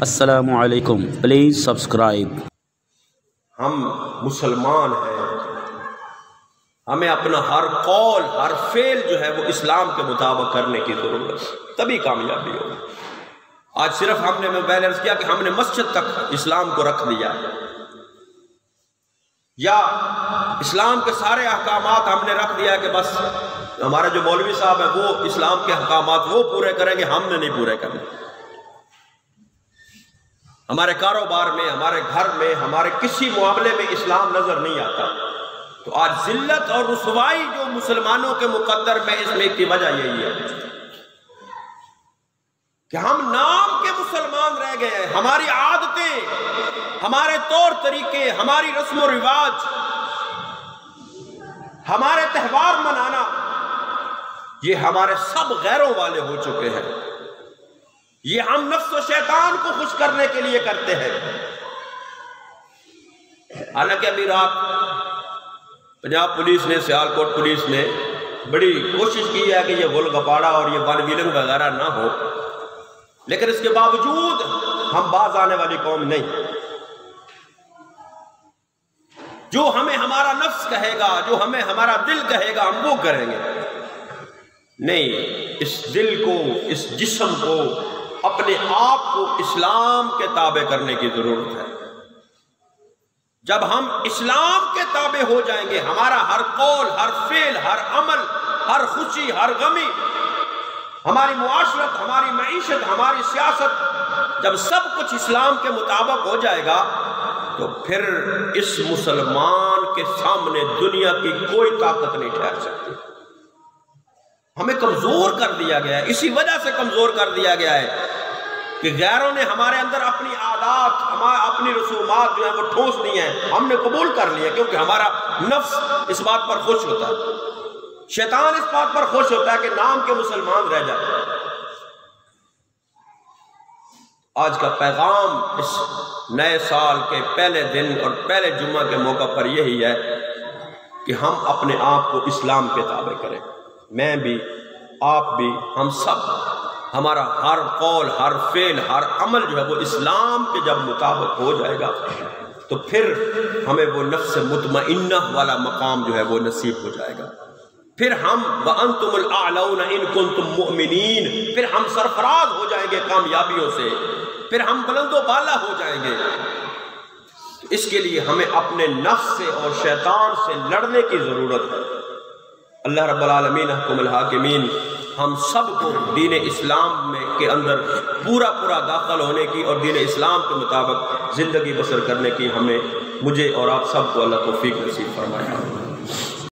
السلام علیکم، please subscribe. ہم مسلمان ہیں، ہمیں اپنا ہر قول ہر فعل جو ہے وہ اسلام کے مطابق کرنے کی ضرورت ہے، تبھی کامیابی ہوگی۔ آج صرف ہم نے پہلے عرض کیا کہ ہم نے مسجد تک اسلام کو رکھ دیا، یا اسلام کے سارے احکامات ہم نے رکھ دیا کہ بس ہمارے جو مولوی صاحب ہیں وہ اسلام کے احکامات وہ پورے کریں گے، ہم نے نہیں پورے کرنے۔ ہمارے کاروبار میں، ہمارے گھر میں، ہمارے کسی معاملے میں اسلام نظر نہیں آتا۔ تو آج ذلت اور رسوائی جو مسلمانوں کے مقدر میں، اس میں کی وجہ یہی ہے کہ ہم نام کے مسلمان رہ گئے ہیں۔ ہماری عادتیں، ہمارے طور طریقے، ہماری رسم و رواج، ہمارے تہوار منانا، یہ ہمارے سب غیروں والے ہو چکے ہیں۔ یہ ہم نفس و شیطان کو خوش کرنے کے لیے کرتے ہیں۔ حالانکہ ابھی رات پنجاب پولیس نے، سیالکوٹ پولیس نے بڑی کوشش کی ہے کہ یہ گل گپاڑا اور یہ ون ویلنگ وغیرہ نہ ہو، لیکن اس کے باوجود ہم باز آنے والی قوم نہیں۔ جو ہمیں ہمارا نفس کہے گا، جو ہمیں ہمارا دل کہے گا، ہم وہ کریں گے۔ نہیں، اس دل کو، اس جسم کو، اپنے آپ کو اسلام کے تابع کرنے کی ضرورت ہے۔ جب ہم اسلام کے تابع ہو جائیں گے، ہمارا ہر قول، ہر فعل، ہر عمل، ہر خوشی، ہر غمی، ہماری معاشرت، ہماری معیشت، ہماری سیاست، جب سب کچھ اسلام کے مطابق ہو جائے گا تو پھر اس مسلمان کے سامنے دنیا کی کوئی طاقت نہیں ٹھہر سکتی۔ ہمیں کمزور کر دیا گیا ہے، اسی وجہ سے کمزور کر دیا گیا ہے کہ غیروں نے ہمارے اندر اپنی عادات، اپنی رسومات جو ہیں وہ ٹھوس دی ہیں، ہم نے قبول کر لیا، کیونکہ ہمارا نفس اس بات پر خوش ہوتا ہے، شیطان اس بات پر خوش ہوتا ہے کہ نام کے مسلمان رہ جائے۔ آج کا پیغام اس نئے سال کے پہلے دن اور پہلے جمعہ کے موقع پر یہی ہے کہ ہم اپنے آپ کو اسلام کے تابع کریں۔ میں بھی، آپ بھی، ہم سب، ہمارا ہر قول، ہر فعل، ہر عمل جو ہے وہ اسلام کے جب مطابق ہو جائے گا تو پھر ہمیں وہ نفس مطمئنہ والا مقام جو ہے وہ نصیب ہو جائے گا۔ پھر ہم وَأَنْتُمُ الْأَعْلَوْنَ إِن كُنْتُم مُؤْمِنِينَ، پھر ہم سرفراز ہو جائیں گے کامیابیوں سے، پھر ہم بلند و بالا ہو جائیں گے۔ اس کے لیے ہمیں اپنے نفس سے اور شیطان سے لڑنے کی ضرورت ہے۔ اللہ رب العالمین حکم الحاکمین ہم سب کو دین اسلام میں کے اندر پورا داخل ہونے کی اور دین اسلام کے مطابق زندگی بسر کرنے کی مجھے اور آپ سب کو اللہ توفیق نصیب فرمائے۔